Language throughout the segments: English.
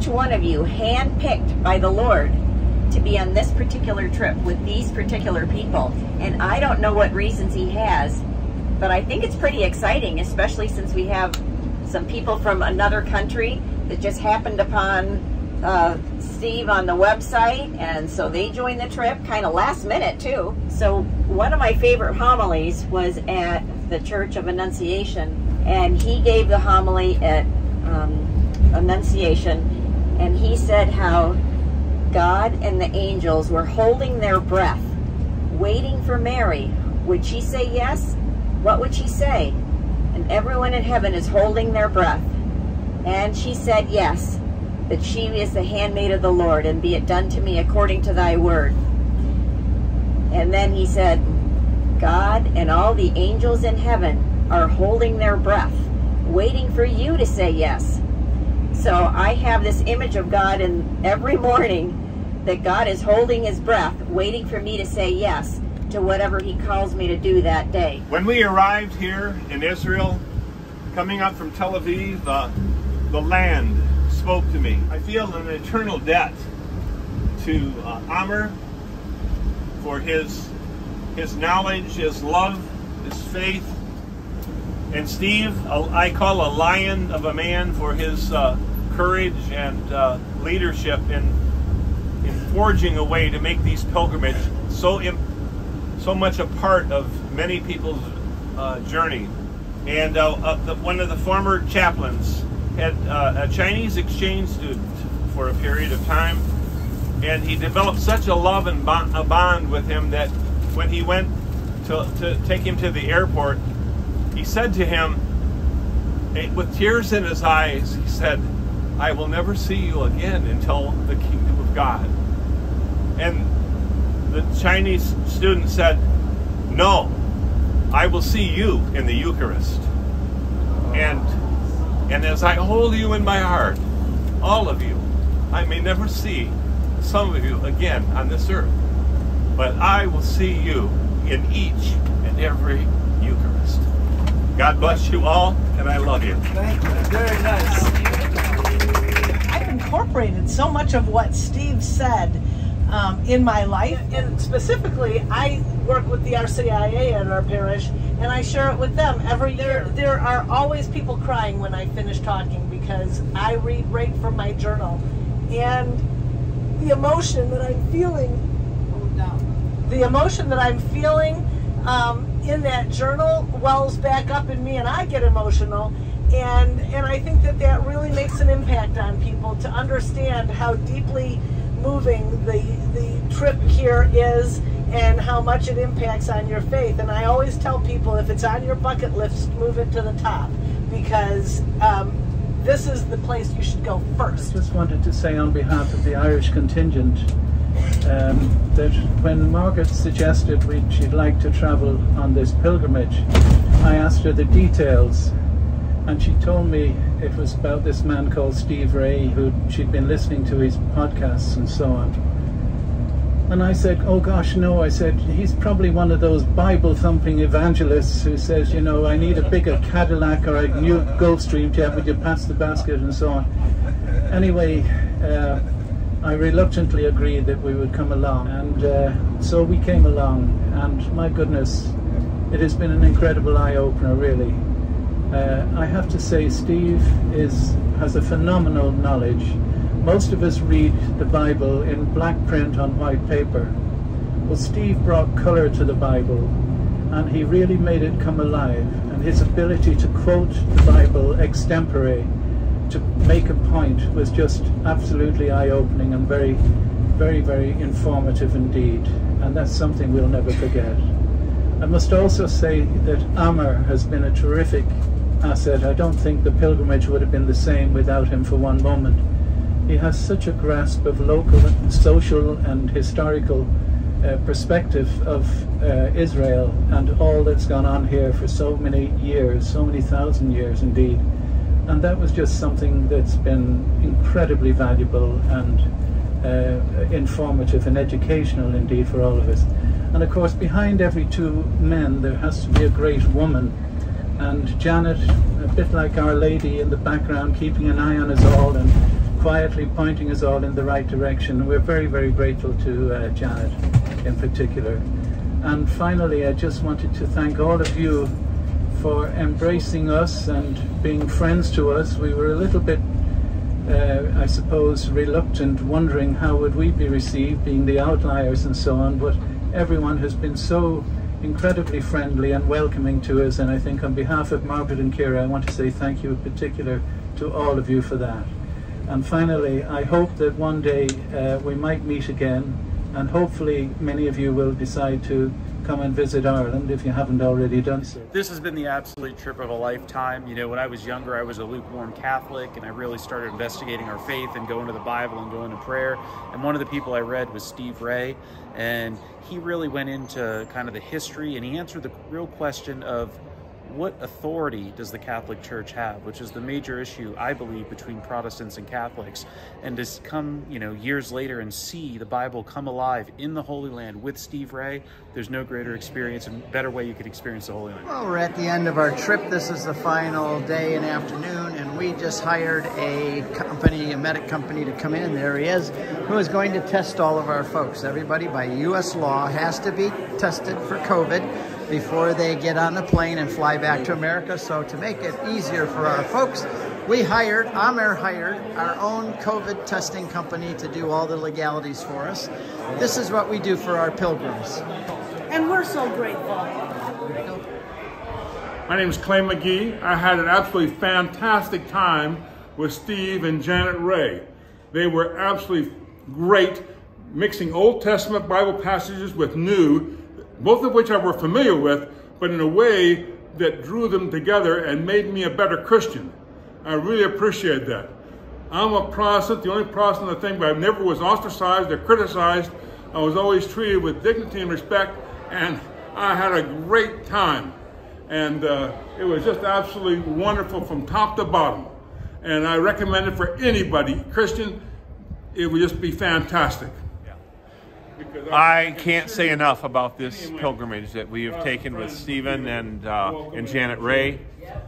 each one of you handpicked by the Lord to be on this particular trip with these particular people. And I don't know what reasons he has, but I think it's pretty exciting, especially since we have some people from another country that just happened upon Steve on the website, and so they joined the trip kind of last minute too. So one of my favorite homilies was at the Church of Annunciation, and he gave the homily at Annunciation, and he said how God and the angels were holding their breath, waiting for Mary. Would she say yes? What would she say? And everyone in heaven is holding their breath. And she said yes, that she is the handmaid of the Lord, and be it done to me according to thy word. And then he said, God and all the angels in heaven are holding their breath, waiting for you to say yes. So I have this image of God, and every morning that God is holding his breath, waiting for me to say yes to whatever he calls me to do that day. When we arrived here in Israel, coming up from Tel Aviv, the land spoke to me. I feel an eternal debt to Amr for his knowledge, his love, his faith, and Steve, I call a lion of a man, for his courage and leadership in forging a way to make these pilgrimages so much a part of many people's journey. And one of the former chaplains had a Chinese exchange student for a period of time, and he developed such a love and a bond with him that when he went to take him to the airport, he said to him, with tears in his eyes, he said, I will never see you again until the kingdom of God. And the Chinese student said, no, I will see you in the Eucharist. And as I hold you in my heart, all of you, I may never see some of you again on this earth, but I will see you in each and every Eucharist. God bless you all, and I love you. Thank you. Very nice. I've incorporated so much of what Steve said in my life, and specifically, I work with the RCIA at our parish, and I share it with them every year. There are always people crying when I finish talking because I read right from my journal, and the emotion that I'm feeling, in that journal wells back up in me, and I get emotional, and I think that really makes an impact on people to understand how deeply moving the trip here is and how much it impacts on your faith. And I always tell people, if it's on your bucket list, move it to the top, because this is the place you should go first. I just wanted to say on behalf of the Irish contingent that when Margaret suggested she'd like to travel on this pilgrimage, I asked her the details, and she told me it was about this man called Steve Ray, who she'd been listening to his podcasts and so on. And I said, oh gosh, no. I said, he's probably one of those Bible-thumping evangelists who says, you know, I need a bigger Cadillac or a new Gulfstream jet, would you pass the basket, and so on. Anyway, I reluctantly agreed that we would come along, and so we came along, and my goodness, it has been an incredible eye-opener, really. I have to say, Steve has a phenomenal knowledge. Most of us read the Bible in black print on white paper. Well, Steve brought colour to the Bible, and he really made it come alive, and his ability to quote the Bible extempore to make a point was just absolutely eye-opening and very, very, very informative indeed, and that's something we'll never forget. I must also say that Amr has been a terrific asset. I don't think the pilgrimage would have been the same without him for one moment. He has such a grasp of local, social and historical perspective of Israel and all that's gone on here for so many years, so many thousand years indeed. And that was just something that's been incredibly valuable and informative and educational indeed for all of us. And of course, behind every two men there has to be a great woman. And Janet, a bit like Our Lady in the background, keeping an eye on us all and quietly pointing us all in the right direction. We're very, very grateful to Janet in particular. And finally, I just wanted to thank all of you for embracing us and being friends to us. We were a little bit, I suppose, reluctant, wondering how would we be received, being the outliers and so on, but everyone has been so incredibly friendly and welcoming to us, and I think on behalf of Margaret and Kira, I want to say thank you in particular to all of you for that. And finally, I hope that one day we might meet again, and hopefully many of you will decide to come and visit Ireland if you haven't already done so. This has been the absolute trip of a lifetime. You know, when I was younger, I was a lukewarm Catholic, and I really started investigating our faith and going to the Bible and going to prayer. And one of the people I read was Steve Ray, and he really went into kind of the history, and he answered the real question of what authority does the Catholic Church have, which is the major issue, I believe, between Protestants and Catholics. And to come, you know, years later and see the Bible come alive in the Holy Land with Steve Ray, there's no greater experience and better way you could experience the Holy Land. Well, we're at the end of our trip. This is the final day and afternoon, and we just hired a company, a medic company, to come in. There he is, who is going to test all of our folks. Everybody, by U.S. law, has to be tested for COVID before they get on the plane and fly back to America. So to make it easier for our folks, Amer hired our own COVID testing company to do all the legalities for us. This is what we do for our pilgrims. And we're so grateful. My name is Clay McGee. I had an absolutely fantastic time with Steve and Janet Ray. They were absolutely great, mixing Old Testament Bible passages with new, both of which I were familiar with, but in a way that drew them together and made me a better Christian. I really appreciate that. I'm a Protestant, the only Protestant I think, but I never was ostracized or criticized. I was always treated with dignity and respect, and I had a great time. And it was just absolutely wonderful from top to bottom. And I recommend it for anybody, Christian. It would just be fantastic. I can't say enough about this pilgrimage that we have taken with Stephen and Janet Ray.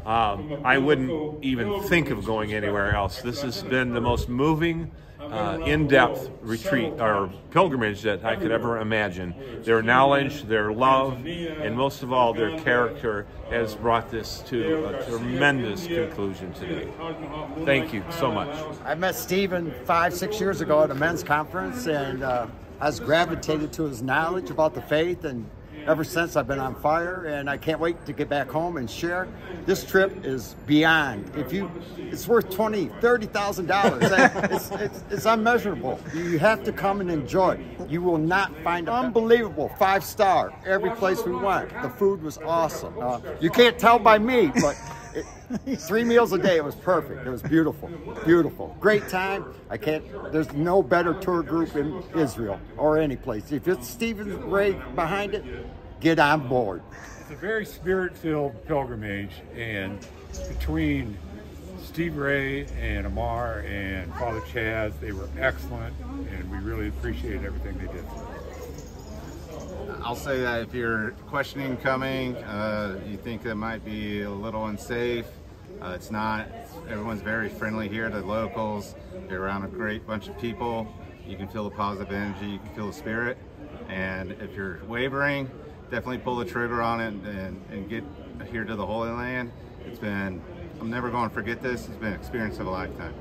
I wouldn't even think of going anywhere else. This has been the most moving, in-depth retreat or pilgrimage that I could ever imagine. Their knowledge, their love, and most of all, their character has brought this to a tremendous conclusion today. Thank you so much. I met Stephen 5-6 years ago at a men's conference, and I was gravitated to his knowledge about the faith, and ever since I've been on fire, and I can't wait to get back home and share. This trip is beyond. It's worth $20,000, $30,000. It's unmeasurable. You have to come and enjoy it. You will not find it. Unbelievable. 5-star. Every place we went. The food was awesome. You can't tell by me, but 3 meals a day. It was perfect. It was beautiful. Beautiful. Great time. There's no better tour group in Israel or any place. If it's Stephen Ray behind it, get on board. It's a very spirit-filled pilgrimage, and between Steve Ray and Amar and Father Chaz, they were excellent, and we really appreciate everything they did for us. I'll say that if you're questioning coming, you think that might be a little unsafe, it's not. Everyone's very friendly here, the locals. You're around a great bunch of people. You can feel the positive energy, you can feel the spirit. And if you're wavering, definitely pull the trigger on it and get here to the Holy Land. I'm never going to forget this. It's been an experience of a lifetime.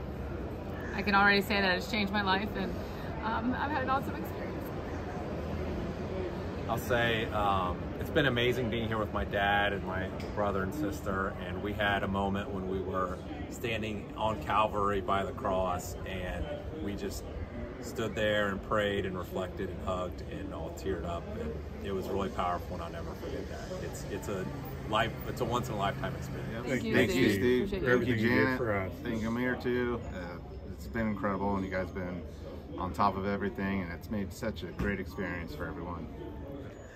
I can already say that it's changed my life, and I've had an awesome experience. I'll say it's been amazing being here with my dad and my brother and sister, and we had a moment when we were standing on Calvary by the cross, and we just stood there and prayed and reflected and hugged and all teared up, and it was really powerful, and I'll never forget that. It's a once in a lifetime experience. Thank you, Steve. Thank you, Janet. Thank you, Amir, too. It's been incredible, and you guys have been on top of everything, and it's made such a great experience for everyone.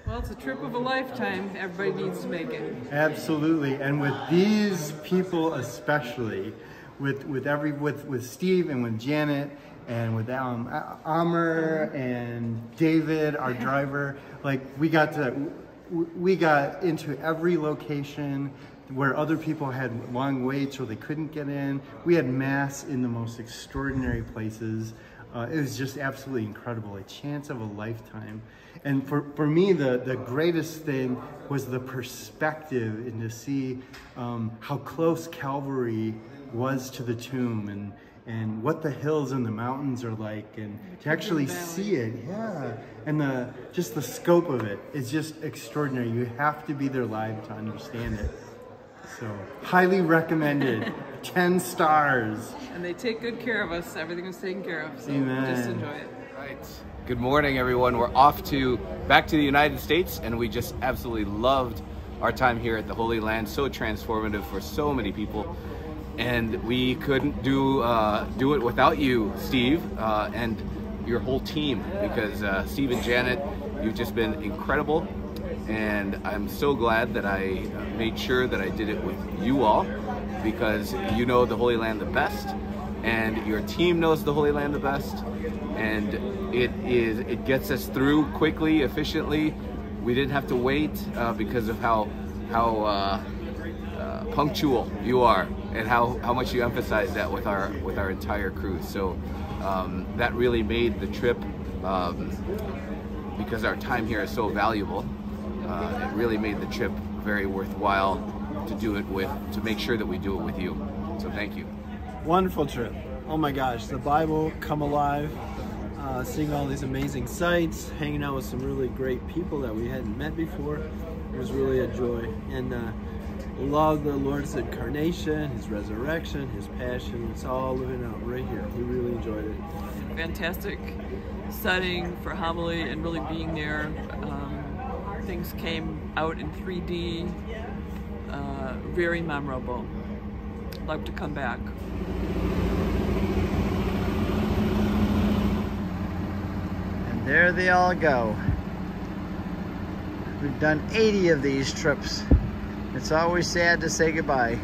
Well, it's a trip of a lifetime. Everybody needs to make it. Absolutely, and with these people especially, with Steve and with Janet and with Amr and David, our driver, like we got into every location where other people had long waits or they couldn't get in. We had Mass in the most extraordinary places. It was just absolutely incredible, a chance of a lifetime. And for me, the greatest thing was the perspective and to see how close Calvary was to the tomb and what the hills and the mountains are like, and to actually see it, yeah. And just the scope of it is just extraordinary. You have to be there live to understand it. So, highly recommended. 10 stars. And they take good care of us. Everything is taken care of. So Amen. Just enjoy it. Right. Good morning, everyone. We're off back to the United States, and we just absolutely loved our time here at the Holy Land. So transformative for so many people. And we couldn't do it without you, Steve, and your whole team, because Steve and Janet, you've just been incredible. And I'm so glad that I made sure that I did it with you all, because you know the Holy Land the best, and your team knows the Holy Land the best, and it gets us through quickly, efficiently. We didn't have to wait because of how punctual you are, and how much you emphasize that with our entire crew. So that really made the trip, because our time here is so valuable. It really made the trip very worthwhile to make sure that we do it with you. So thank you. Wonderful trip. Oh my gosh, the Bible come alive, seeing all these amazing sights, hanging out with some really great people that we hadn't met before. It was really a joy. And love the Lord's incarnation, his resurrection, his passion. It's all living out right here. We really enjoyed it. Fantastic setting for homily and really being there. Things came out in 3D. Very memorable. Love to come back. And there they all go. We've done 80 of these trips. It's always sad to say goodbye.